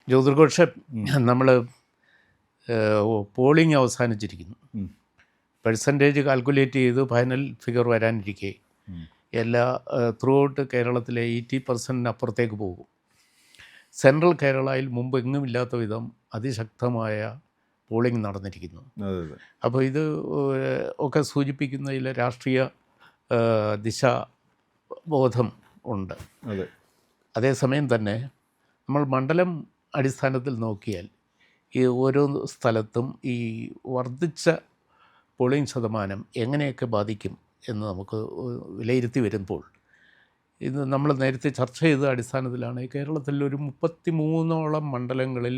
ജ്യോതിർഘോഷ നമ്മൾ polling അവസാനിച്ചിരിക്കുന്നു. Percentage calculate ചെയ്ത് final figure വരാനിരിക്കെ എല്ലാ ത്രൂ ഔട്ട് കേരളത്തിലെ 80% അപ്പുറത്തേക്ക് പോകും. സെൻട്രൽ കേരളയിൽ മുമ്പ് എങ്ങുമില്ലാത്ത വിധം അതിശക്തമായ പോളിംഗ് നടന്നിരിക്കുന്നു. അപ്പോൾ ഇത് ഒക്കെ സൂചിപ്പിക്കുന്നതിൽ രാഷ്ട്രീയ ദിശാബോധം ഉണ്ട്. അതേസമയം തന്നെ നമ്മൾ മണ്ഡലം അടിസ്ഥാനത്തിൽ നോക്കിയാൽ ഈ ഓരോ സ്ഥലത്തും ഈ വർദ്ധിച്ച പോളിംഗ് ശതമാനം എങ്ങനെയൊക്കെ ബാധിക്കും എന്ന് നമുക്ക് വിലയിരുത്തി വരുമ്പോൾ ഇത് നമ്മൾ നേരത്തെ ചർച്ച ചെയ്ത അടിസ്ഥാനത്തിലാണ് കേരളത്തിൽ ഒരു 33ഓളം മണ്ഡലങ്ങളിൽ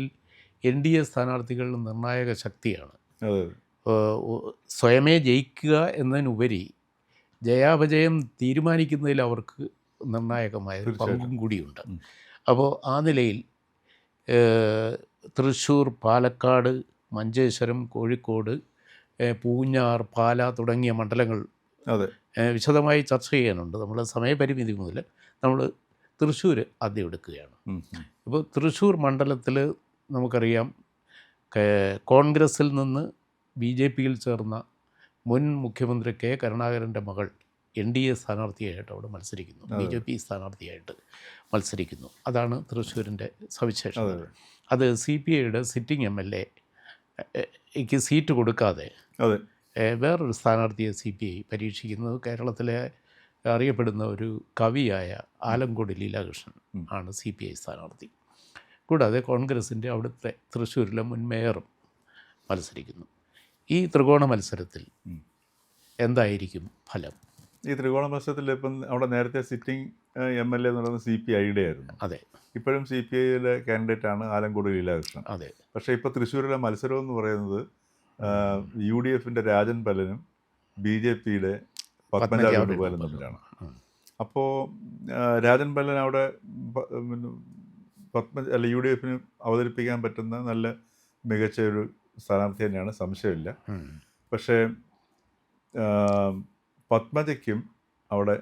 NDA സ്ഥാനാർത്ഥികൾ നിർണായക ശക്തിയാണ്. സ്വയമേ ജയിക്കുക എന്നതിനുപരി ജയാപജയം തീരുമാനിക്കുന്നതിൽ അവർക്ക് നിർണായകമായ പങ്കും കൂടിയുണ്ട്. അപ്പോൾ ആ നിലയിൽ തൃശ്ശൂർ, പാലക്കാട്, മഞ്ചേശ്വരം, കോഴിക്കോട്, പൂഞ്ഞാർ, പാല തുടങ്ങിയ മണ്ഡലങ്ങൾ വിശദമായി ചർച്ച ചെയ്യാനുണ്ട്. നമ്മൾ സമയപരിമിതി മുതൽ നമ്മൾ തൃശ്ശൂർ ആദ്യം എടുക്കുകയാണ്. ഇപ്പോൾ തൃശ്ശൂർ മണ്ഡലത്തിൽ നമുക്കറിയാം കോൺഗ്രസിൽ നിന്ന് BJPയിൽ ചേർന്ന മുൻ മുഖ്യമന്ത്രി K. കരുണാകരൻ്റെ മകൾ NDA സ്ഥാനാർത്ഥിയായിട്ട് അവിടെ മത്സരിക്കുന്നു, BJP സ്ഥാനാർത്ഥിയായിട്ട് മത്സരിക്കുന്നു. അതാണ് തൃശ്ശൂരിൻ്റെ സവിശേഷത. അത് CPIയുടെ സിറ്റിംഗ് MLAക്ക് സീറ്റ് കൊടുക്കാതെ വേറൊരു സ്ഥാനാർത്ഥിയെ CPI പരീക്ഷിക്കുന്നത് കേരളത്തിലെ അറിയപ്പെടുന്ന ഒരു കവിയായ ആലങ്കോട് ലീലാകൃഷ്ണൻ ആണ് CPI സ്ഥാനാർത്ഥി. കൂടാതെ കോൺഗ്രസിൻ്റെ അവിടുത്തെ തൃശ്ശൂരിലെ മുൻ മേയറും മത്സരിക്കുന്നു. ഈ ത്രികോണ മത്സരത്തിൽ എന്തായിരിക്കും ഫലം? ഈ ത്രികോണ മത്സരത്തിൽ ഇപ്പം അവിടെ നേരത്തെ സിറ്റിംഗ് MLA എന്ന് പറയുന്നത് CPIയുടെ ആയിരുന്നു. അതെ, ഇപ്പോഴും CPIയിലെ കാൻഡിഡേറ്റാണ് ആലങ്കോട് ലീലാകൃഷ്ണൻ. അതെ. പക്ഷേ ഇപ്പോൾ തൃശ്ശൂരിലെ മത്സരം എന്ന് പറയുന്നത് UDFൻ്റെ രാജൻ പല്ലനും BJPയുടെ പത്മജ പാലും തമ്മിലാണ്. അപ്പോൾ രാജൻ പല്ലൻ അവിടെ UDFന് അവതരിപ്പിക്കാൻ പറ്റുന്ന നല്ല മികച്ച ഒരു സ്ഥാനാർത്ഥി തന്നെയാണ്, സംശയമില്ല. പക്ഷേ പത്മജയ്ക്കും അവിടെ,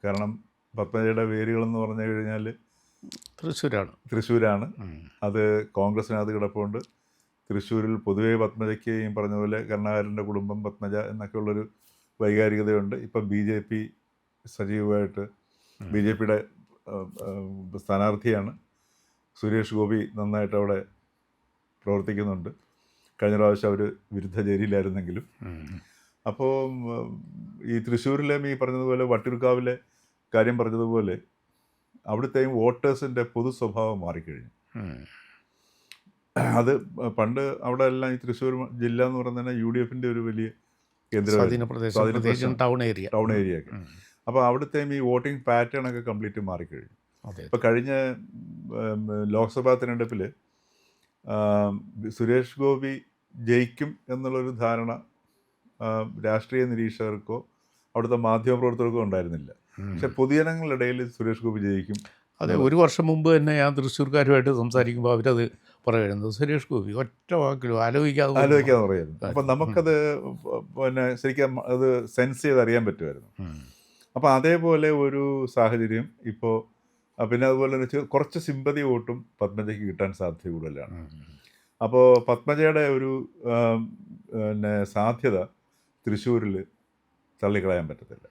കാരണം പത്മജയുടെ വേരുകളെന്ന് പറഞ്ഞു കഴിഞ്ഞാൽ തൃശ്ശൂരാണ്. അത് കോൺഗ്രസിനകത്ത് കിടപ്പുണ്ട്. തൃശ്ശൂരിൽ പൊതുവേ പത്മജയ്ക്ക് ഈ പറഞ്ഞ പോലെ കരുണാകരൻ്റെ കുടുംബം, പത്മജ എന്നൊക്കെയുള്ളൊരു വൈകാരികതയുണ്ട്. ഇപ്പം BJP സജീവമായിട്ട് BJPയുടെ സ്ഥാനാർത്ഥിയാണ്. സുരേഷ് ഗോപി നന്നായിട്ട് അവിടെ പ്രവർത്തിക്കുന്നുണ്ട്. കഴിഞ്ഞ പ്രാവശ്യം അവർ വിരുദ്ധ ചേരിയിലായിരുന്നെങ്കിലും. അപ്പോൾ ഈ തൃശ്ശൂരിലെയും ഈ പറഞ്ഞതുപോലെ വട്ടിയൂർക്കാവിലെ കാര്യം പറഞ്ഞതുപോലെ അവിടുത്തെയും വോട്ടേഴ്സിൻ്റെ പൊതു സ്വഭാവം മാറിക്കഴിഞ്ഞു. അത് പണ്ട് അവിടെ എല്ലാം ഈ തൃശ്ശൂർ ജില്ല എന്ന് പറയുന്നത് UDFൻ്റെ ഒരു വലിയ കേന്ദ്ര ടൗൺ ഏരിയയൊക്കെ. അപ്പോൾ അവിടുത്തെയും ഈ വോട്ടിംഗ് പാറ്റേൺ ഒക്കെ കംപ്ലീറ്റ് മാറിക്കഴിഞ്ഞു. ഇപ്പോൾ കഴിഞ്ഞ ലോക്സഭാ തിരഞ്ഞെടുപ്പിൽ സുരേഷ് ഗോപി ജയിക്കും എന്നുള്ളൊരു ധാരണ രാഷ്ട്രീയ നിരീക്ഷകർക്കോ അവിടുത്തെ മാധ്യമപ്രവർത്തകർക്കോ ഉണ്ടായിരുന്നില്ല. പക്ഷെ പൊതുജനങ്ങളുടെ ഇടയിൽ സുരേഷ് ഗോപി ജയിക്കും. അതെ, ഒരു വർഷം മുമ്പ് തന്നെ ഞാൻ തൃശ്ശൂർക്കാരുമായിട്ട് സംസാരിക്കുമ്പോൾ അവരത് പറയുന്നത് സുരേഷ് ഗോപി ഒറ്റ വാക്കിലും ആലോചിക്കാതെ പറയുന്നു. അപ്പം നമുക്കത് പിന്നെ ശരിക്കും അത് സെൻസ് ചെയ്ത് അറിയാൻ പറ്റുമായിരുന്നു. അപ്പോൾ അതേപോലെ ഒരു സാഹചര്യം ഇപ്പോൾ പിന്നെ അതുപോലെ കുറച്ച് സിമ്പതി വോട്ടും പത്മജയ്ക്ക് കിട്ടാൻ സാധ്യത കൂടുതലാണ്. അപ്പോൾ പത്മജയുടെ ഒരു പിന്നെ സാധ്യത തൃശ്ശൂരിൽ തള്ളിക്കളയാൻ പറ്റത്തില്ല.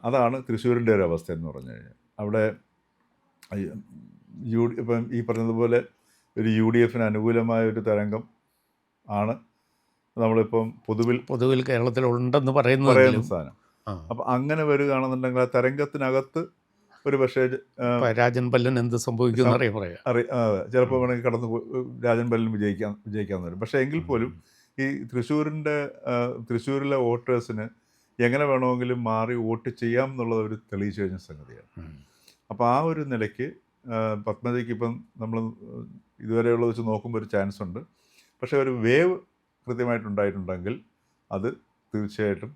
അതാണ് തൃശ്ശൂരിൻ്റെ ഒരു അവസ്ഥ എന്ന് പറഞ്ഞു കഴിഞ്ഞാൽ. അവിടെ ഇപ്പം ഈ പറഞ്ഞതുപോലെ ഒരു UDFന് അനുകൂലമായ ഒരു തരംഗം ആണ് നമ്മളിപ്പം പൊതുവിൽ കേരളത്തിൽ ഉണ്ടെന്ന് പറയുന്ന സാധനം. അപ്പം അങ്ങനെ വരികയാണെന്നുണ്ടെങ്കിൽ ആ തരംഗത്തിനകത്ത് ഒരു പക്ഷേ രാജൻ പല്ലൻ എന്ത് സംഭവിക്കും ചിലപ്പോൾ വേണമെങ്കിൽ കടന്നു രാജൻ പല്ലൻ വിജയിക്കാമെന്ന് വരും. പക്ഷേ എങ്കിൽ പോലും ഈ തൃശ്ശൂരിലെ വോട്ടേഴ്സിന് എങ്ങനെ വേണമെങ്കിലും മാറി വോട്ട് ചെയ്യാം എന്നുള്ളത് അവർ തെളിയിച്ചു കഴിഞ്ഞ സംഗതിയാണ്. അപ്പോൾ ആ ഒരു നിലയ്ക്ക് പത്മജയ്ക്ക് ഇപ്പം നമ്മൾ ഇതുവരെയുള്ളത് വെച്ച് നോക്കുമ്പോൾ ഒരു ചാൻസ് ഉണ്ട്. പക്ഷേ ഒരു വേവ് കൃത്യമായിട്ടുണ്ടായിട്ടുണ്ടെങ്കിൽ അത് തീർച്ചയായിട്ടും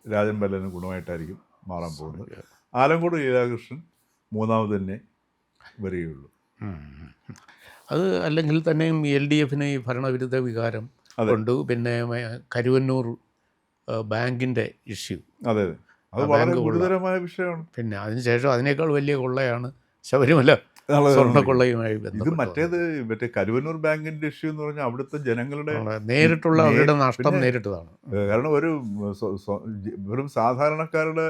രാജൻ പല്ലന് ഗുണമായിട്ടായിരിക്കും മാറാൻ പോകുന്നത്. ആലങ്കോട് ലീലാകൃഷ്ണൻ മൂന്നാമത് തന്നെ വരികയുള്ളൂ. അത് അല്ലെങ്കിൽ തന്നെയും LDFന് ഈ ഭരണവിരുദ്ധ വികാരം കൊണ്ട്, പിന്നെ കരുവന്നൂർ ബാങ്കിൻ്റെ ഇഷ്യൂ, അതെ അത് വളരെ ഗുരുതരമായ വിഷയമാണ്. പിന്നെ അതിനുശേഷം അതിനേക്കാൾ വലിയ കൊള്ളയാണ് ശബരിമല സ്വർണ്ണക്കൊള്ളയുമായി ഇത് ബന്ധപ്പെട്ട് മറ്റേ കരുവന്നൂർ ബാങ്കിന്റെ ഇഷ്യൂ എന്ന് പറഞ്ഞാൽ അവിടുത്തെ ജനങ്ങളുടെ നേരിട്ടുള്ള അവരുടെ നഷ്ടം പിന്നെ നേരിട്ടതാണ്. കാരണം ഒരു വെറും സാധാരണക്കാരുടെ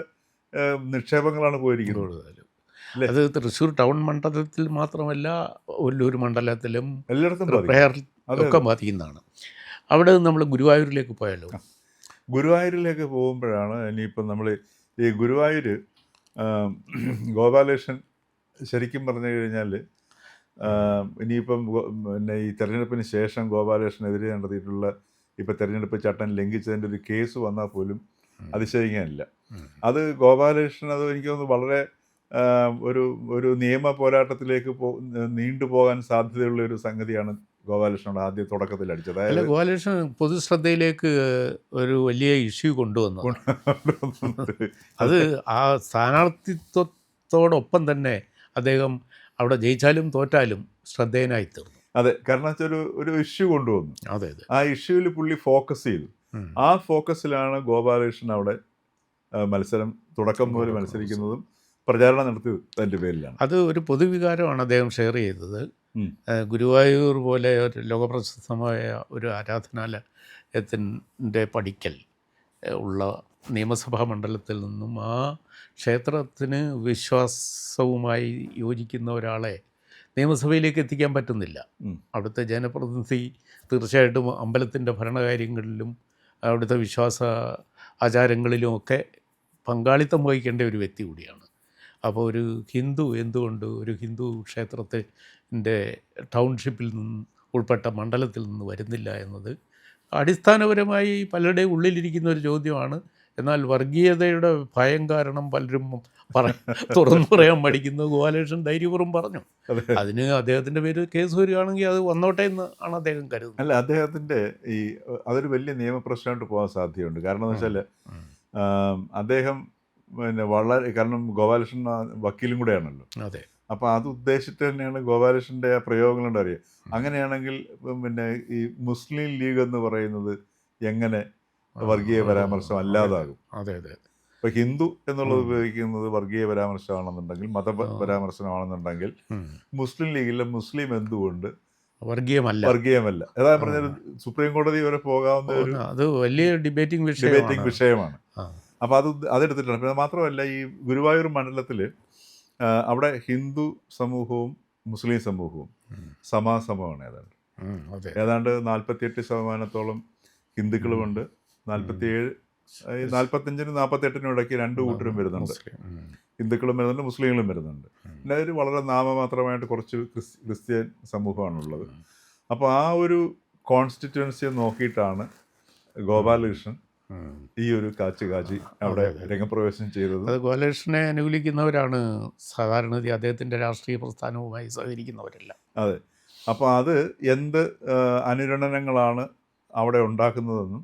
നിക്ഷേപങ്ങളാണ് പോയിരിക്കുന്നത് കൂടുതലും അല്ലേ? അത് തൃശ്ശൂർ ടൗൺ മണ്ഡലത്തിൽ മാത്രമല്ല, ഒല്ലൂർ മണ്ഡലത്തിലും എല്ലായിടത്തും തൃപ്പയാറിൽ അതെ ഒക്കെ ബാധിക്കുന്നതാണ്. അവിടെ നമ്മൾ ഗുരുവായൂരിലേക്ക് പോയാലോ? ഗുരുവായൂരിലേക്ക് പോകുമ്പോഴാണ് ഇനിയിപ്പം നമ്മൾ ഈ ഗുരുവായൂർ ഗോപാലകൃഷ്ണൻ ശരിക്കും പറഞ്ഞു കഴിഞ്ഞാൽ ഇനിയിപ്പം പിന്നെ ഈ തെരഞ്ഞെടുപ്പിന് ശേഷം ഗോപാലകൃഷ്ണനെതിരെ നടത്തിയിട്ടുള്ള ഇപ്പം തെരഞ്ഞെടുപ്പ് ചട്ടം ലംഘിച്ചതിൻ്റെ ഒരു കേസ് വന്നാൽ പോലും അതിശയിക്കാനില്ല. അത് ഗോപാലകൃഷ്ണൻ അത് എനിക്ക് തോന്നുന്നു വളരെ ഒരു നിയമ പോരാട്ടത്തിലേക്ക് നീണ്ടുപോകാൻ സാധ്യതയുള്ള ഒരു സംഗതിയാണ് ഗോപാലകൃഷ്ണനോട് ആദ്യ തുടക്കത്തിൽ അടിച്ചത്. അല്ല, ഗോപാലകൃഷ്ണൻ പൊതുശ്രദ്ധയിലേക്ക് ഒരു വലിയ ഇഷ്യൂ കൊണ്ടുവന്നു. അത് ആ സ്ഥാനാർത്ഥിത്വത്തോടൊപ്പം തന്നെ അദ്ദേഹം അവിടെ ജയിച്ചാലും തോറ്റാലും ശ്രദ്ധേയനായി തീർന്നു. അതെ, കാരണം വെച്ചാൽ ഒരു ഇഷ്യൂ കൊണ്ടുവന്നു. അതെ അതെ, ആ ഇഷ്യൂവിൽ പുള്ളി ഫോക്കസ് ചെയ്തു. ആ ഫോക്കസിലാണ് ഗോപാലകൃഷ്ണൻ അവിടെ മത്സരം തുടക്കം മുതൽ മത്സരിക്കുന്നതും പ്രചാരണം നടത്തിയത് അതിൻ്റെ പേരിലാണ്. അത് ഒരു പൊതുവികാരമാണ് അദ്ദേഹം ഷെയർ ചെയ്തത്. ഗുരുവായൂർ പോലെ ഒരു ലോകപ്രശസ്തമായ ഒരു ആരാധനാലയത്തിൻ്റെ പടിക്കൽ ഉള്ള നിയമസഭാ മണ്ഡലത്തിൽ നിന്നും ആ ക്ഷേത്രത്തിന് വിശ്വാസവുമായി യോജിക്കുന്ന ഒരാളെ നിയമസഭയിലേക്ക് എത്തിക്കാൻ പറ്റുന്നില്ല. അവിടുത്തെ ജനപ്രതിനിധി തീർച്ചയായിട്ടും അമ്പലത്തിൻ്റെ ഭരണകാര്യങ്ങളിലും അവിടുത്തെ വിശ്വാസ ആചാരങ്ങളിലുമൊക്കെ പങ്കാളിത്തം വഹിക്കേണ്ട ഒരു വ്യക്തി കൂടിയാണ്. അപ്പോൾ ഒരു ഹിന്ദു എന്തുകൊണ്ട് ഒരു ഹിന്ദു ക്ഷേത്രത്തിൻ്റെ ടൗൺഷിപ്പിൽ നിന്ന് ഉൾപ്പെട്ട മണ്ഡലത്തിൽ നിന്ന് വരുന്നില്ല എന്നത് അടിസ്ഥാനപരമായി പലരുടെയും ഉള്ളിലിരിക്കുന്ന ഒരു ചോദ്യമാണ്. എന്നാൽ വർഗീയതയുടെ ഭയം കാരണം പലരും തുറന്നു പറയാൻ മടിക്കുന്നു. ഗോപാലകൃഷ്ണൻ ധൈര്യപൂർവ്വം പറഞ്ഞു. അതിന് അദ്ദേഹത്തിൻ്റെ പേര് കേസ് വരികയാണെങ്കിൽ അത് വന്നോട്ടെ എന്ന് ആണ് അദ്ദേഹം കരുതുന്നത്. അല്ല, അദ്ദേഹത്തിൻ്റെ അതൊരു വലിയ നിയമപ്രശ്നമായിട്ട് പോകാൻ സാധ്യതയുണ്ട്. കാരണം എന്ന് വെച്ചാൽ അദ്ദേഹം പിന്നെ വളരെ, കാരണം ഗോപാലകൃഷ്ണൻ വക്കീലും കൂടെയാണല്ലോ. അതെ, അപ്പോൾ അത് ഉദ്ദേശിച്ചിട്ട് തന്നെയാണ് ഗോപാലകൃഷ്ണൻ്റെ ആ പ്രയോഗങ്ങളുണ്ട് അറിയുക. അങ്ങനെയാണെങ്കിൽ പിന്നെ ഈ മുസ്ലിം ലീഗ് എന്ന് പറയുന്നത് എങ്ങനെ വർഗീയ പരാമർശം അല്ലാതാകും? അതെ അതെ, ഇപ്പോൾ ഹിന്ദു എന്നുള്ളത് ഉപയോഗിക്കുന്നത് വർഗീയ പരാമർശമാണെന്നുണ്ടെങ്കിൽ, മത പരാമർശമാണെന്നുണ്ടെങ്കിൽ, മുസ്ലിം ലീഗിലെ മുസ്ലിം എന്തുകൊണ്ട് വർഗീയമല്ല? അതാ പറഞ്ഞത് സുപ്രീം കോടതി വരെ പോകാവുന്ന ഒരു അത് വലിയ ഡിബേറ്റിംഗ് വിഷയമാണ്. അപ്പോൾ അതെടുത്തിട്ടാണ്. പിന്നെ മാത്രമല്ല, ഈ ഗുരുവായൂർ മണ്ഡലത്തിൽ അവിടെ ഹിന്ദു സമൂഹവും മുസ്ലിം സമൂഹവും സമാസമമാണ്. ഏതാണ്ട് 48% ഹിന്ദുക്കളുമുണ്ട്, 45-48 ഇടയ്ക്ക് രണ്ട് കൂട്ടരും വരുന്നുണ്ട്. ഹിന്ദുക്കളും വരുന്നുണ്ട്, മുസ്ലിങ്ങളും വരുന്നുണ്ട്. പിന്നെ ഒരു വളരെ നാമമാത്രമായിട്ട് കുറച്ച് ക്രിസ്ത്യൻ സമൂഹമാണുള്ളത്. അപ്പോൾ ആ ഒരു കോൺസ്റ്റിറ്റ്യുവൻസിയെ നോക്കിയിട്ടാണ് ഗോപാലകൃഷ്ണൻ ഈ ഒരു കാച്ചി അവിടെ രംഗപ്രവേശനം ചെയ്തത്. അത് ഗോപാലകൃഷ്ണനെ അനുകൂലിക്കുന്നവരാണ് സാധാരണ അദ്ദേഹത്തിൻ്റെ രാഷ്ട്രീയ പ്രസ്ഥാനവുമായി സഹകരിക്കുന്നവരല്ല. അതെ, അപ്പോൾ അത് എന്ത് അനുരണനങ്ങളാണ് അവിടെ ഉണ്ടാക്കുന്നതെന്നും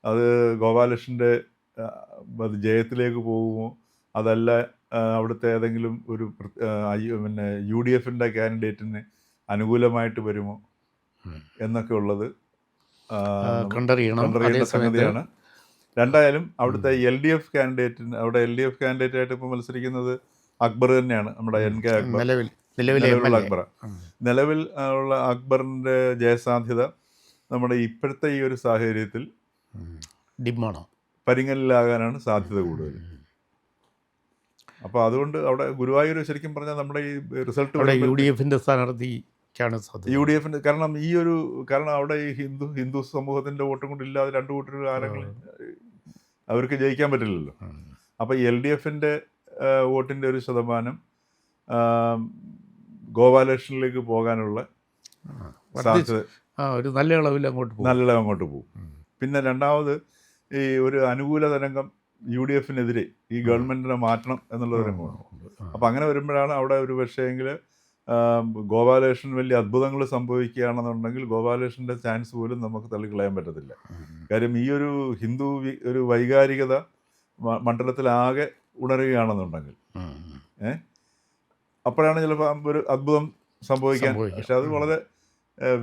അത് ഗോപാലകൃഷ്ണൻ്റെ ജയത്തിലേക്ക് പോകുമോ, അതല്ല അവിടുത്തെ ഏതെങ്കിലും ഒരു പിന്നെ UDFൻ്റെ കാൻഡിഡേറ്റിന് അനുകൂലമായിട്ട് വരുമോ എന്നൊക്കെ ഉള്ളത് കണ്ടറിയേണ്ട സംഗതിയാണ്. രണ്ടായാലും അവിടുത്തെ LDF കാൻഡിഡേറ്റിന്, അവിടെ LDF കാൻഡിഡേറ്റായിട്ട് ഇപ്പോൾ മത്സരിക്കുന്നത് അക്ബർ തന്നെയാണ്, നമ്മുടെ NK അക്ബർ, നിലവിലുള്ള അക്ബർ. നിലവിൽ ഉള്ള അക്ബറിൻ്റെ ജയസാധ്യത നമ്മുടെ ഇപ്പോഴത്തെ ഈ ഒരു സാഹചര്യത്തിൽ പരിങ്ങലിലാകാനാണ് സാധ്യത കൂടുതൽ. അപ്പോൾ അതുകൊണ്ട് അവിടെ ഗുരുവായൂർ ശരിക്കും പറഞ്ഞാൽ നമ്മുടെ ഈ റിസൾട്ട് UDFൻ്റെ സ്ഥാനാർത്ഥിക്കാണ് UDFൻ്റെ, കാരണം അവിടെ ഈ ഹിന്ദു സമൂഹത്തിൻ്റെ വോട്ടും കൂടി ഇല്ലാതെ രണ്ട് കൂട്ടർ ആരെങ്കിലും അവർക്ക് ജയിക്കാൻ പറ്റില്ലല്ലോ. അപ്പോൾ LDFൻ്റെ വോട്ടിൻ്റെ ഒരു ശതമാനം ഗോപാലകൃഷ്ണനിലേക്ക് പോകാനുള്ള സാധ്യത നല്ല അളവിൽ അങ്ങോട്ട് പോകും. പിന്നെ രണ്ടാമത് ഈ ഒരു അനുകൂല തരംഗം UDFനെതിരെ ഈ ഗവൺമെൻറ്റിനെ മാറ്റണം എന്നുള്ളൊരു രംഗമാണ്. അപ്പോൾ അങ്ങനെ വരുമ്പോഴാണ് അവിടെ ഒരു പക്ഷേങ്കിൽ ഗോപാലകൃഷ്ണൻ വലിയ അത്ഭുതങ്ങൾ സംഭവിക്കുകയാണെന്നുണ്ടെങ്കിൽ ഗോപാലകൃഷ്ണൻ്റെ ചാൻസ് പോലും നമുക്ക് തള്ളിക്കളയാൻ പറ്റത്തില്ല. കാര്യം ഈ ഒരു ഹിന്ദു ഒരു വൈകാരികത മണ്ഡലത്തിലാകെ ഉണരുകയാണെന്നുണ്ടെങ്കിൽ അപ്പോഴാണ് ചിലപ്പോൾ ഒരു അത്ഭുതം സംഭവിക്കാൻ. പക്ഷെ അത് വളരെ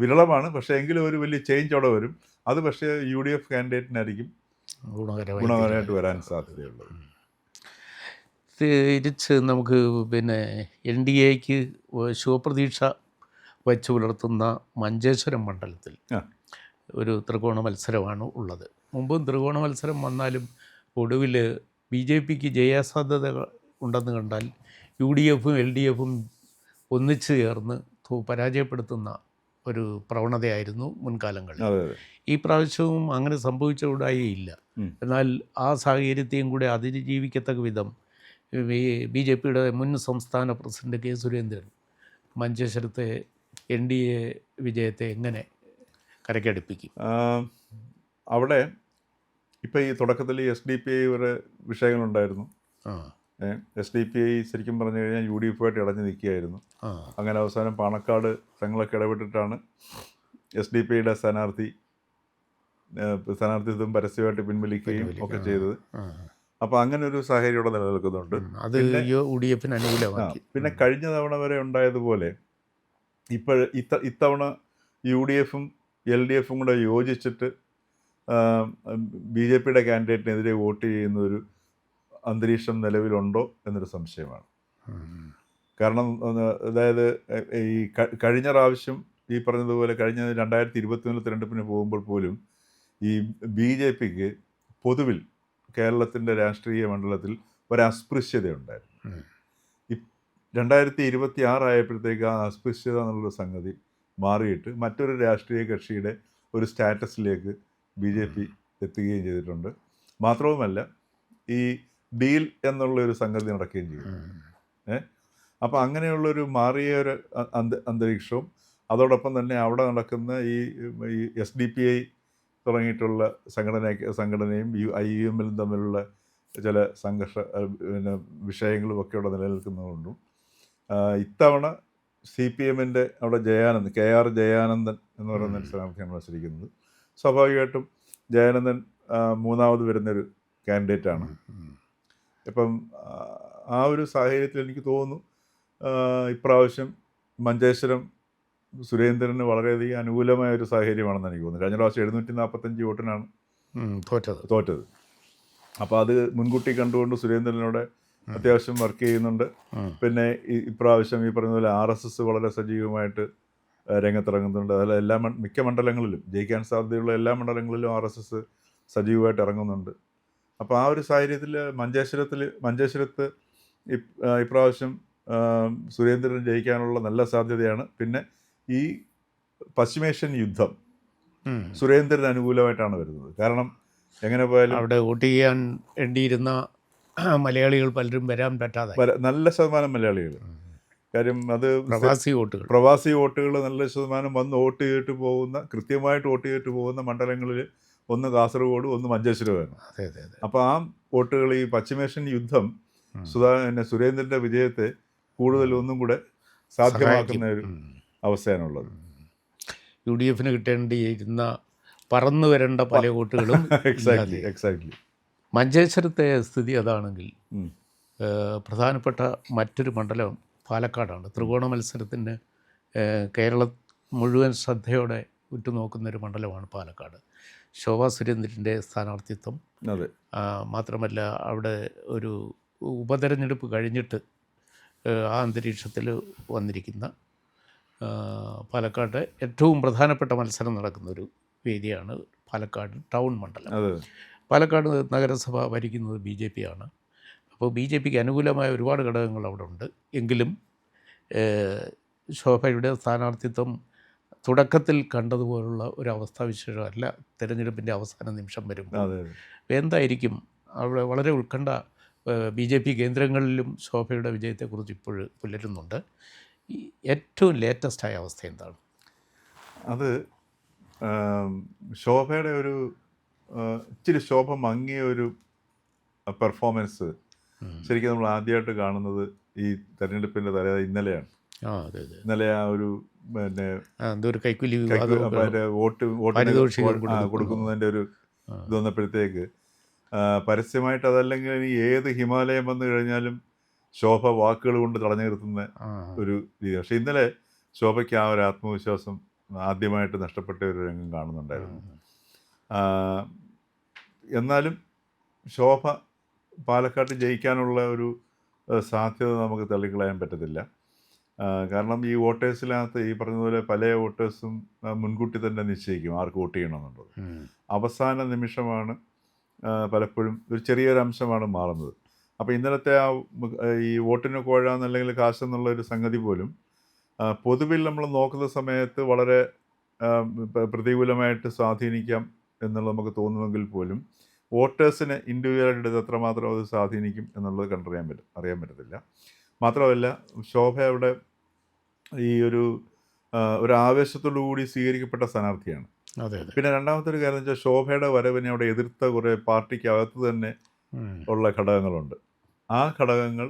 വിരളമാണ്. പക്ഷേ എങ്കിലും ഒരു വലിയ ചേഞ്ച് അവിടെ വരും. അത് പക്ഷേ UDF കാൻഡിഡേറ്റിനായിരിക്കും ഗുണകരമായിട്ട് വരാൻ സാധ്യതയുള്ളത്. തിരിച്ച് നമുക്ക് പിന്നെ NDAക്ക് ശുഭപ്രതീക്ഷ വച്ചു പുലർത്തുന്ന മഞ്ചേശ്വരം മണ്ഡലത്തിൽ ആ. ഒരു ത്രികോണ മത്സരമാണ് ഉള്ളത്. മുമ്പും ത്രികോണ മത്സരം വന്നാലും ഒടുവിൽ BJPക്ക് ജയസാധ്യത ഉണ്ടെന്ന് കണ്ടാൽ UDFും LDFും ഒന്നിച്ചു ചേർന്ന് പരാജയപ്പെടുത്തുന്ന ഒരു പ്രവണതയായിരുന്നു മുൻകാലങ്ങളിൽ. അതെ അതെ. ഈ പ്രാവശ്യവും അങ്ങനെ സംഭവിച്ചുകൂടായില്ല. എന്നാൽ ആ സാഹചര്യത്തെയും കൂടെ അതിജീവിക്കത്തക്ക വിധം BJPയുടെ മുൻ സംസ്ഥാന പ്രസിഡന്റ് കെ സുരേന്ദ്രൻ മഞ്ചേശ്വരത്തെ NDA വിജയത്തെ എങ്ങനെ കരക്കടുപ്പിക്കും? അവിടെ ഇപ്പം ഈ തുടക്കത്തിൽ SDPI ഒരു വിഷയങ്ങളുണ്ടായിരുന്നു. SDPI ശരിക്കും പറഞ്ഞു കഴിഞ്ഞാൽ UDFുമായിട്ട് ഇടഞ്ഞു നിൽക്കുകയായിരുന്നു. അങ്ങനെ അവസാനം പാണക്കാട് തങ്ങളൊക്കെ ഇടപെട്ടിട്ടാണ് SDPIയുടെ സ്ഥാനാർത്ഥിത്വം പരസ്യമായിട്ട് പിൻവലിക്കുകയും ഒക്കെ ചെയ്തത്. അപ്പോൾ അങ്ങനെ ഒരു സാഹചര്യം ഇവിടെ നിലനിൽക്കുന്നുണ്ട്. അത് UDFിന് അനുകൂലമാക്കി. പിന്നെ കഴിഞ്ഞ തവണ വരെ ഉണ്ടായതുപോലെ ഇത്തവണ UDFും LDFും കൂടെ യോജിച്ചിട്ട് BJPയുടെ കാൻഡിഡേറ്റിനെതിരെ വോട്ട് ചെയ്യുന്ന ഒരു അന്തരീക്ഷം നിലവിലുണ്ടോ എന്നൊരു സംശയമാണ്. കാരണം അതായത് ഈ കഴിഞ്ഞ പ്രാവശ്യം ഈ പറഞ്ഞതുപോലെ കഴിഞ്ഞ 2021 തിരഞ്ഞെടുപ്പിന് പോകുമ്പോൾ പോലും ഈ BJPക്ക് പൊതുവിൽ കേരളത്തിൻ്റെ രാഷ്ട്രീയ മണ്ഡലത്തിൽ ഒരു അസ്പൃശ്യതയുണ്ടായിരുന്നു. 2026 ആയപ്പോഴത്തേക്ക് ആ അസ്പൃശ്യത എന്നുള്ളൊരു സംഗതി മാറിയിട്ട് മറ്റൊരു രാഷ്ട്രീയ കക്ഷിയുടെ ഒരു സ്റ്റാറ്റസിലേക്ക് BJP എത്തുകയും ചെയ്തിട്ടുണ്ട്. മാത്രവുമല്ല ഈ ഡീൽ എന്നുള്ളൊരു സംഗതി നടക്കുകയും ചെയ്തു. അപ്പോൾ അങ്ങനെയുള്ളൊരു മാറിയ ഒരു അന്തരീക്ഷവും അതോടൊപ്പം തന്നെ അവിടെ നടക്കുന്ന ഈ SDPI തുടങ്ങിയിട്ടുള്ള സംഘടനയും IUMലും തമ്മിലുള്ള ചില സംഘർഷ വിഷയങ്ങളും ഒക്കെ അവിടെ നിലനിൽക്കുന്നതുകൊണ്ടും ഇത്തവണ CPMൻ്റെ അവിടെ KR ജയാനന്ദൻ എന്ന് പറയുന്ന ഒരു സ്ഥാനാർത്ഥിയാണ് മത്സരിക്കുന്നത്. സ്വാഭാവികമായിട്ടും ജയാനന്ദൻ മൂന്നാമത് വരുന്നൊരു കാൻഡിഡേറ്റാണ്. ഇപ്പം ആ ഒരു സാഹചര്യത്തിൽ എനിക്ക് തോന്നുന്നു ഇപ്രാവശ്യം മഞ്ചേശ്വരം സുരേന്ദ്രന് വളരെയധികം അനുകൂലമായ ഒരു സാഹചര്യമാണെന്ന് എനിക്ക് തോന്നുന്നു. കഴിഞ്ഞ പ്രാവശ്യം 745 വോട്ടിനാണ് തോറ്റത്. അപ്പോൾ അത് മുൻകൂട്ടി കണ്ടുകൊണ്ട് സുരേന്ദ്രനോട് അത്യാവശ്യം വർക്ക് ചെയ്യുന്നുണ്ട്. പിന്നെ ഇപ്രാവശ്യം ഈ പറഞ്ഞ പോലെ RSS വളരെ സജീവമായിട്ട് രംഗത്തിറങ്ങുന്നുണ്ട്. അതിൽ മിക്ക മണ്ഡലങ്ങളിലും ജയിക്കാൻ സാധ്യതയുള്ള എല്ലാ മണ്ഡലങ്ങളിലും RSS സജീവമായിട്ട് ഇറങ്ങുന്നുണ്ട്. അപ്പോൾ ആ ഒരു സാഹചര്യത്തിൽ മഞ്ചേശ്വരത്ത് ഇപ്രാവശ്യം സുരേന്ദ്രൻ ജയിക്കാനുള്ള നല്ല സാധ്യതയാണ്. പിന്നെ ഈ പശ്ചിമേഷ്യൻ യുദ്ധം സുരേന്ദ്രന് അനുകൂലമായിട്ടാണ് വരുന്നത്. കാരണം എങ്ങനെ പോയാലും അവിടെ വോട്ട് ചെയ്യാൻ വേണ്ടിയിരുന്ന മലയാളികൾ പലരും വരാൻ പറ്റാതെ നല്ല ശതമാനം മലയാളികൾ, കാര്യം അത് പ്രവാസി വോട്ടുകൾ നല്ല ശതമാനം വന്ന് വോട്ട് ചെയ്തിട്ട് പോകുന്ന, കൃത്യമായിട്ട് വോട്ട് ചെയ്തിട്ട് പോകുന്ന മണ്ഡലങ്ങളിൽ ഒന്ന് കാസർഗോഡ്, ഒന്ന് മഞ്ചേശ്വരമാണ്. അപ്പോൾ ആ വോട്ടുകൾ ഈ പശ്ചിമേഷ്യൻ യുദ്ധം സുരേന്ദ്രൻ്റെ വിജയത്തെ കൂടുതൽ ഒന്നും കൂടെ സാധ്യമാക്കുന്ന ഒരു അവസ്ഥയാണുള്ളത്. UDFിന് കിട്ടേണ്ടിയിരുന്ന പറന്നു വരേണ്ട പല വോട്ടുകളും എക്സാക്ട്ലി മഞ്ചേശ്വരത്തെ സ്ഥിതി അതാണെങ്കിൽ പ്രധാനപ്പെട്ട മറ്റൊരു മണ്ഡലം പാലക്കാടാണ്. ത്രികോണ മത്സരത്തിന് കേരളം മുഴുവൻ ശ്രദ്ധയോടെ ഉറ്റുനോക്കുന്നൊരു മണ്ഡലമാണ് പാലക്കാട്. ശോഭാ സുരേന്ദ്രൻ്റെ സ്ഥാനാർത്ഥിത്വം. മാത്രമല്ല അവിടെ ഒരു ഉപതെരഞ്ഞെടുപ്പ് കഴിഞ്ഞിട്ട് ആ അന്തരീക്ഷത്തിൽ വന്നിരിക്കുന്ന പാലക്കാട് ഏറ്റവും പ്രധാനപ്പെട്ട മത്സരം നടക്കുന്നൊരു വേദിയാണ് പാലക്കാട് ടൗൺ മണ്ഡലം. പാലക്കാട് നഗരസഭ ഭരിക്കുന്നത് BJP ആണ്. അപ്പോൾ BJPക്ക് അനുകൂലമായ ഒരുപാട് ഘടകങ്ങൾ അവിടെ ഉണ്ട്. എങ്കിലും ശോഭയുടെ സ്ഥാനാർത്ഥിത്വം തുടക്കത്തിൽ കണ്ടതുപോലുള്ള ഒരു അവസ്ഥാവിശേഷമല്ല തിരഞ്ഞെടുപ്പിൻ്റെ അവസാന നിമിഷം വരുമ്പോൾ. എന്തായിരിക്കും അവിടെ വളരെ ഉത്കണ്ഠ BJP കേന്ദ്രങ്ങളിലും ശോഭയുടെ വിജയത്തെക്കുറിച്ച് ഇപ്പോഴും പുലരുന്നുണ്ട്. ഏറ്റവും ലേറ്റസ്റ്റായ അവസ്ഥ എന്താണ്? അത് ശോഭയുടെ ഒരു ഇച്ചിരി ശോഭ മങ്ങിയ ഒരു പെർഫോമൻസ് ശരിക്കും നമ്മൾ ആദ്യമായിട്ട് കാണുന്നത് ഈ തെരഞ്ഞെടുപ്പിൻ്റെ ഇന്നലെയാണ്. ഇന്നലെ ആ ഒരു പിന്നെ വോട്ട് കൊടുക്കുന്നതിൻ്റെ ഒരു ഇത് വന്നപ്പോഴത്തേക്ക് പരസ്യമായിട്ട് അതല്ലെങ്കിൽ ഇനി ഏത് ഹിമാലയം വന്നു കഴിഞ്ഞാലും ശോഭ വാക്കുകൾ കൊണ്ട് തടഞ്ഞു നിർത്തുന്ന ഒരു രീതി. പക്ഷെ ഇന്നലെ ശോഭയ്ക്ക് ആ ഒരു ആത്മവിശ്വാസം ആദ്യമായിട്ട് നഷ്ടപ്പെട്ട ഒരു രംഗം കാണുന്നുണ്ടായിരുന്നു. എന്നാലും ശോഭ പാലക്കാട്ട് ജയിക്കാനുള്ള ഒരു സാധ്യത നമുക്ക് തള്ളിക്കളയാൻ പറ്റത്തില്ല. കാരണം ഈ വോട്ടേഴ്സിനകത്ത് ഈ പറഞ്ഞതുപോലെ പല വോട്ടേഴ്സും മുൻകൂട്ടി തന്നെ നിശ്ചയിക്കും ആർക്ക് വോട്ട് ചെയ്യണമെന്നുള്ളത്. അവസാന നിമിഷമാണ് പലപ്പോഴും ഒരു ചെറിയൊരു അംശമാണ് മാറുന്നത്. അപ്പോൾ ഇന്നലത്തെ ഈ വോട്ടിന് കോഴ എന്നല്ലെങ്കിൽ കാശെന്നുള്ള ഒരു സംഗതി പോലും പൊതുവിൽ നമ്മൾ നോക്കുന്ന സമയത്ത് വളരെ പ്രതികൂലമായിട്ട് സ്വാധീനിക്കാം എന്നുള്ളത് നമുക്ക് തോന്നുമെങ്കിൽ പോലും വോട്ടേഴ്സിന് ഇൻഡിവിജ്വലായിട്ട് എത്രമാത്രം അത് സ്വാധീനിക്കും എന്നുള്ളത് അറിയാൻ പറ്റത്തില്ല. മാത്രമല്ല ശോഭയുടെ ഈ ഒരു ആവേശത്തോടു കൂടി സ്വീകരിക്കപ്പെട്ട സ്ഥാനാർത്ഥിയാണ്. പിന്നെ രണ്ടാമത്തെ ഒരു കാര്യം എന്ന് വെച്ചാൽ ശോഭയുടെ വരവിനെ അവിടെ എതിർത്ത കുറേ പാർട്ടിക്കകത്ത് തന്നെ ഉള്ള ഘടകങ്ങളുണ്ട്. ആ ഘടകങ്ങൾ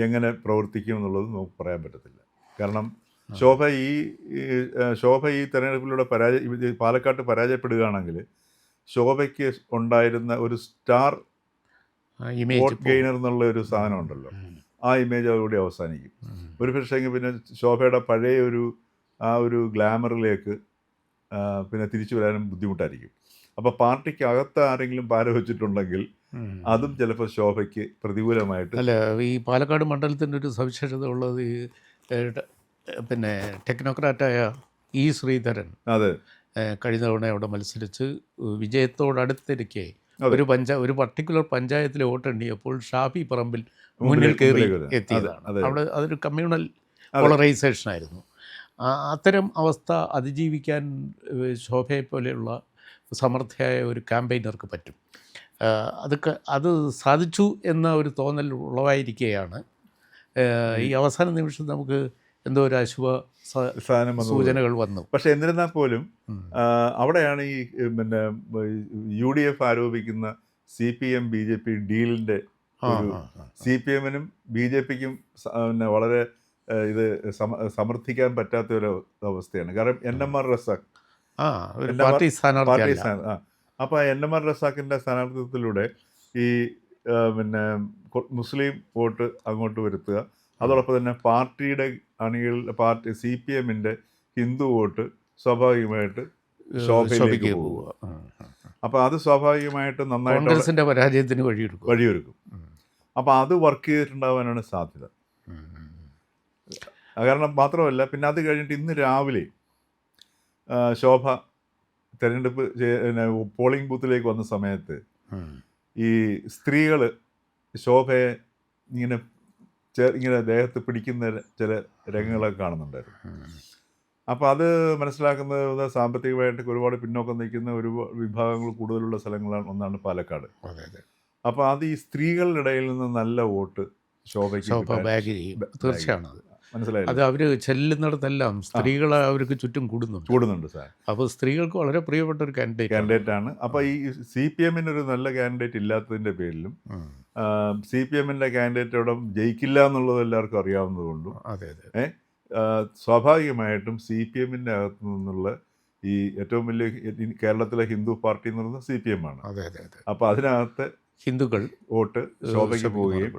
എങ്ങനെ പ്രവർത്തിക്കും എന്നുള്ളത് നമുക്ക് പറയാൻ പറ്റത്തില്ല. കാരണം ശോഭ ഈ തെരഞ്ഞെടുപ്പിലൂടെ പാലക്കാട്ട് പരാജയപ്പെടുകയാണെങ്കിൽ ശോഭയ്ക്ക് ഉണ്ടായിരുന്ന ഒരു സ്റ്റാർ വോട്ട് ഗെയിനർ എന്നുള്ള ഒരു സാധനം ഉണ്ടല്ലോ, ആ ഇമേജ് അതോടുകൂടി അവസാനിക്കും. ഒരു പക്ഷേങ്കിൽ പിന്നെ ശോഭയുടെ പഴയ ഒരു ഗ്ലാമറിലേക്ക് പിന്നെ തിരിച്ചു വരാനും ബുദ്ധിമുട്ടായിരിക്കും. അപ്പോൾ പാർട്ടിക്ക് അകത്ത് ആരെങ്കിലും പാര വെച്ചിട്ടുണ്ടെങ്കിൽ അതും ചിലപ്പോൾ ശോഭയ്ക്ക് പ്രതികൂലമായിട്ട്. അല്ല, ഈ പാലക്കാട് മണ്ഡലത്തിൻ്റെ ഒരു സവിശേഷത ഉള്ളത് പിന്നെ ടെക്നോക്രാറ്റായ ശ്രീധരൻ അതെ കഴിഞ്ഞ തവണ അവിടെ മത്സരിച്ച് വിജയത്തോടടുത്തിരിക്കെ ഒരു പർട്ടിക്കുലർ പഞ്ചായത്തിൽ വോട്ടെണ്ണിയപ്പോൾ ഷാഫി പറമ്പിൽ മുന്നിൽ കയറി എത്തിയതാണ്. അവിടെ അതൊരു കമ്മ്യൂണൽ പോളറൈസേഷൻ ആയിരുന്നു. അത്തരം അവസ്ഥ അതിജീവിക്കാൻ ശോഭയെ പോലെയുള്ള സമർത്ഥയായ ഒരു ക്യാമ്പയിനർക്ക് പറ്റും. അത് സാധിച്ചു എന്ന ഒരു തോന്നൽ ഉളവായിരിക്കുകയാണ് ഈ അവസാന നിമിഷം നമുക്ക് എന്തോ ഒരു അശുഭ സൂചനകൾ വന്നു. പക്ഷെ എന്നിരുന്നാൽ പോലും അവിടെയാണ് ഈ പിന്നെ UDF ആരോപിക്കുന്ന CPM BJP ഡീലിൻ്റെ CPM-നും BJP-ക്കും പിന്നെ വളരെ ഇത് സമർത്ഥിക്കാൻ പറ്റാത്തൊരു അവസ്ഥയാണ്. കാരണം NMR റസാഖ് പാർട്ടി അപ്പോൾ NMR റസാഖിൻ്റെ സ്ഥാനാർത്ഥിത്വത്തിലൂടെ ഈ പിന്നെ മുസ്ലിം വോട്ട് അങ്ങോട്ട് വരുത്തുക, അതോടൊപ്പം തന്നെ പാർട്ടിയുടെ പാർട്ടി CPM-ന്റെ ഹിന്ദു വോട്ട് സ്വാഭാവികമായിട്ട് ശോഭയിലേക്ക് പോവുക. അപ്പോൾ അത് സ്വാഭാവികമായിട്ട് നന്നായിട്ട് പരാജയത്തിന് വഴിയൊരുക്കും. അപ്പോൾ അത് വർക്ക് ചെയ്തിട്ടുണ്ടാവാനാണ് സാധ്യത. കാരണം മാത്രമല്ല, പിന്നെ അത് കഴിഞ്ഞിട്ട് ഇന്ന് രാവിലെ ശോഭ തെരഞ്ഞെടുപ്പ് പോളിംഗ് ബൂത്തിലേക്ക് വന്ന സമയത്ത് ഈ സ്ത്രീകൾ ശോഭയെ ഇങ്ങനെ ദേഹത്ത് പിടിക്കുന്ന ചില രംഗങ്ങളൊക്കെ കാണുന്നുണ്ടായിരുന്നു. അപ്പോൾ അത് മനസ്സിലാക്കുന്നത് സാമ്പത്തികമായിട്ട് ഒരുപാട് പിന്നോക്കം നിൽക്കുന്ന ഒരു വിഭാഗങ്ങൾ കൂടുതലുള്ള സ്ഥലങ്ങളാണ് ഒന്നാണ് പാലക്കാട്. അപ്പോൾ അത് ഈ സ്ത്രീകളുടെ ഇടയിൽ നിന്ന് നല്ല വോട്ട് ശോഭയ്ക്ക് തീർച്ചയാണ്. മനസ്സിലായി. അത് അവർ ചെല്ലുന്നിടത്തെല്ലാം സ്ത്രീകൾ അവർക്ക് ചുറ്റും കൂടുന്നുണ്ട് സാർ. അപ്പോൾ സ്ത്രീകൾക്ക് വളരെ പ്രിയപ്പെട്ട ഒരു കാൻഡിഡേറ്റാണ്. അപ്പോൾ ഈ CPM-ന് ഒരു നല്ല കാൻഡിഡേറ്റ് ഇല്ലാത്തതിൻ്റെ പേരിലും CPM-ന്റെ കാൻഡിഡേറ്റ് അവിടെ ജയിക്കില്ല എന്നുള്ളത് എല്ലാവർക്കും അറിയാവുന്നതുകൊണ്ടും സ്വാഭാവികമായിട്ടും CPM-ന്റെ അകത്തു നിന്നുള്ള ഈ ഏറ്റവും വലിയ കേരളത്തിലെ ഹിന്ദു പാർട്ടി എന്ന് പറയുന്നത് CPM-ആണ്. അപ്പോൾ അതിനകത്ത് ഹിന്ദുക്കൾ വോട്ട് ശോഭയ്ക്ക് പോവുകയും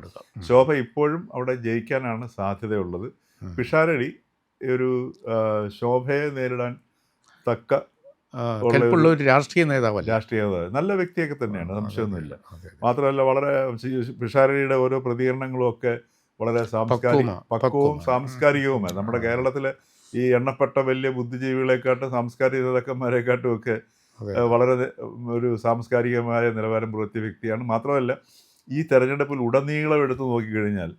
ശോഭ ഇപ്പോഴും അവിടെ ജയിക്കാനാണ് സാധ്യതയുള്ളത്. പിഷാരടി ഒരു ശോഭയെ നേരിടാൻ തക്ക ഒരു രാഷ്ട്രീയ നേതാവ്, നല്ല വ്യക്തിയൊക്കെ തന്നെയാണ്, സംശയമൊന്നുമില്ല. മാത്രമല്ല വളരെ പിഷാരടിയുടെ ഓരോ പ്രതികരണങ്ങളും ഒക്കെ വളരെ പക്വവും സാംസ്കാരികവുമാണ്. നമ്മുടെ കേരളത്തിലെ ഈ എണ്ണപ്പെട്ട വലിയ ബുദ്ധിജീവികളെക്കാട്ടും സാംസ്കാരിക നേതാക്കന്മാരെക്കാട്ടും ഒക്കെ വളരെ ഒരു സാംസ്കാരികമായ നിലവാരം പുലർത്തിയ വ്യക്തിയാണ്. മാത്രമല്ല ഈ തെരഞ്ഞെടുപ്പിൽ ഉടനീളം എടുത്തു നോക്കിക്കഴിഞ്ഞാൽ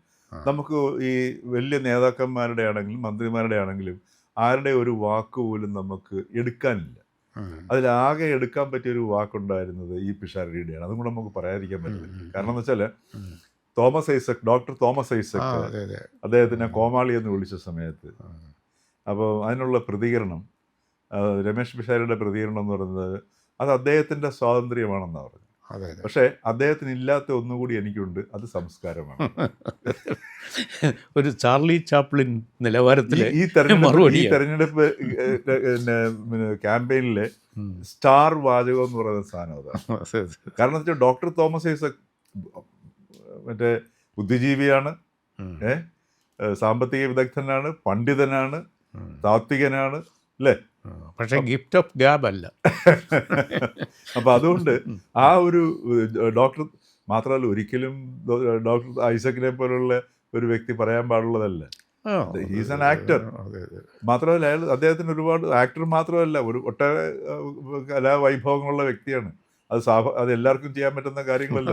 നമുക്ക് ഈ വലിയ നേതാക്കന്മാരുടെ ആണെങ്കിലും മന്ത്രിമാരുടെ ആണെങ്കിലും ആരുടെ ഒരു വാക്ക് പോലും നമുക്ക് എടുക്കാനില്ല. അതിലാകെ എടുക്കാൻ പറ്റിയൊരു വാക്കുണ്ടായിരുന്നത് ഈ പിഷാരടിയുടെയാണ്. അതും കൂടെ നമുക്ക് പറയാതിരിക്കാൻ പറ്റില്ല. കാരണം എന്ന് വെച്ചാൽ ഡോക്ടർ തോമസ് ഐസക് അദ്ദേഹത്തിനെ കോമാളി എന്ന് വിളിച്ച സമയത്ത് അപ്പോൾ അതിനുള്ള പ്രതികരണം രമേശ് പിഷാരടിയുടെ പ്രതികരണം എന്ന് പറയുന്നത് അത് അദ്ദേഹത്തിൻ്റെ സ്വാതന്ത്ര്യമാണെന്നാണ് പറഞ്ഞത്. പക്ഷേ അദ്ദേഹത്തിന് ഇല്ലാത്ത ഒന്നുകൂടി എനിക്കുണ്ട്, അത് സംസ്കാരമാണ്. ഒരു ചാർലി ചാപ്ലിൻ നിലവാരത്തിൽ ഈ തെരഞ്ഞെടുപ്പ് ക്യാമ്പയിനിലെ സ്റ്റാർ വാചകം എന്ന് പറയുന്ന സാധനം അതാണ്. കാരണം വെച്ചാൽ ഡോക്ടർ തോമസ് ഐസക് മറ്റേ ബുദ്ധിജീവിയാണ്, സാമ്പത്തിക വിദഗ്ധനാണ്, പണ്ഡിതനാണ്, താത്വികനാണ്, അല്ലേ? പക്ഷേ ഗിഫ്റ്റ് ഓഫ് ഗാബ് അല്ല. അപ്പം അതുകൊണ്ട് ആ ഒരു ഡോക്ടർ മാത്രമല്ല ഒരിക്കലും ഡോക്ടർ ഐസക്കിനെ പോലുള്ള ഒരു വ്യക്തി പറയാൻ പാടുള്ളതല്ല. He's an actor. മാത്രമല്ല അദ്ദേഹത്തിന് ഒരുപാട് ആക്ടർ മാത്രമല്ല, ഒരു ഒട്ടേറെ കലാവൈഭവങ്ങളുള്ള വ്യക്തിയാണ്. അത് എല്ലാവർക്കും ചെയ്യാൻ പറ്റുന്ന കാര്യങ്ങളല്ല.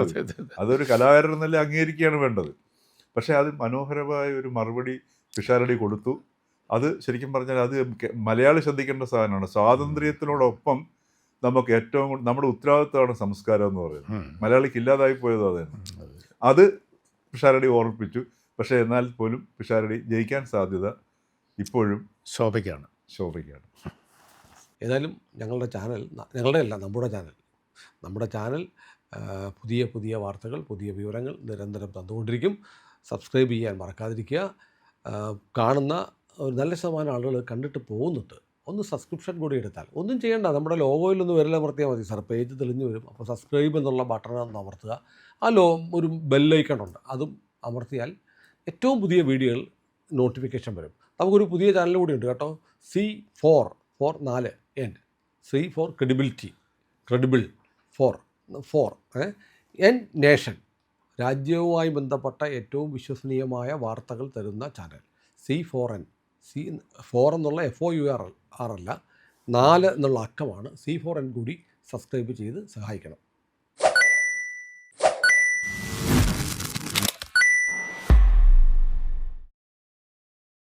അതൊരു കലാകാരൻ എന്നല്ല അംഗീകരിക്കുകയാണ് വേണ്ടത്. പക്ഷേ അത് മനോഹരമായ ഒരു മറുപടി പിഷാരടി കൊടുത്തു. അത് ശരിക്കും പറഞ്ഞാൽ അത് മലയാളി ശ്രദ്ധിക്കേണ്ട സാധനമാണ്. സ്വാതന്ത്ര്യത്തിനോടൊപ്പം നമുക്ക് ഏറ്റവും നമ്മുടെ ഉത്തരവാദിത്തമാണ് സംസ്കാരം എന്ന് പറയുന്നത്. മലയാളിക്ക് ഇല്ലാതായി പോയത് അതാണ്. അത് പിഷാരടി ഓർമ്മിപ്പിച്ചു. പക്ഷേ എന്നാൽ പോലും പിഷാരടി ജയിക്കാൻ സാധ്യത ഇപ്പോഴും ശോഭയ്ക്കാണ്. ഏതായാലും ഞങ്ങളുടെ ചാനൽ, ഞങ്ങളുടെ അല്ല നമ്മുടെ ചാനൽ പുതിയ പുതിയ വാർത്തകൾ, പുതിയ വിവരങ്ങൾ നിരന്തരം തന്നുകൊണ്ടിരിക്കും. സബ്സ്ക്രൈബ് ചെയ്യാൻ മറക്കാതിരിക്കുക. കാണുന്ന ഒരു നല്ല ശതമാനം ആളുകൾ കണ്ടിട്ട് പോകുന്നുണ്ട്. ഒന്ന് സബ്സ്ക്രിപ്ഷൻ കൂടി എടുത്താൽ ഒന്നും ചെയ്യേണ്ട, നമ്മുടെ ലോഗോയിലൊന്ന് വിരലമർത്തിയാൽ മതി സാർ, പേജ് തെളിഞ്ഞു വരും. അപ്പോൾ സബ്സ്ക്രൈബ് എന്നുള്ള ബട്ടൺ അമർത്തുക. ഒരു ബെല്ലൈക്കൺ ഉണ്ട്, അതും അമർത്തിയാൽ ഏറ്റവും പുതിയ വീഡിയോകൾ നോട്ടിഫിക്കേഷൻ വരും. നമുക്കൊരു പുതിയ ചാനൽ കൂടി ഉണ്ട് കേട്ടോ, C4 4N, C for credibility, N nation, രാജ്യവുമായി ബന്ധപ്പെട്ട ഏറ്റവും വിശ്വസനീയമായ വാർത്തകൾ തരുന്ന ചാനൽ C4N. C4 എന്നുള്ള FOUR അല്ല, 4 എന്നുള്ള അക്കമാണ്. C4N കൂടി സബ്സ്ക്രൈബ് ചെയ്ത് സഹായിക്കണം.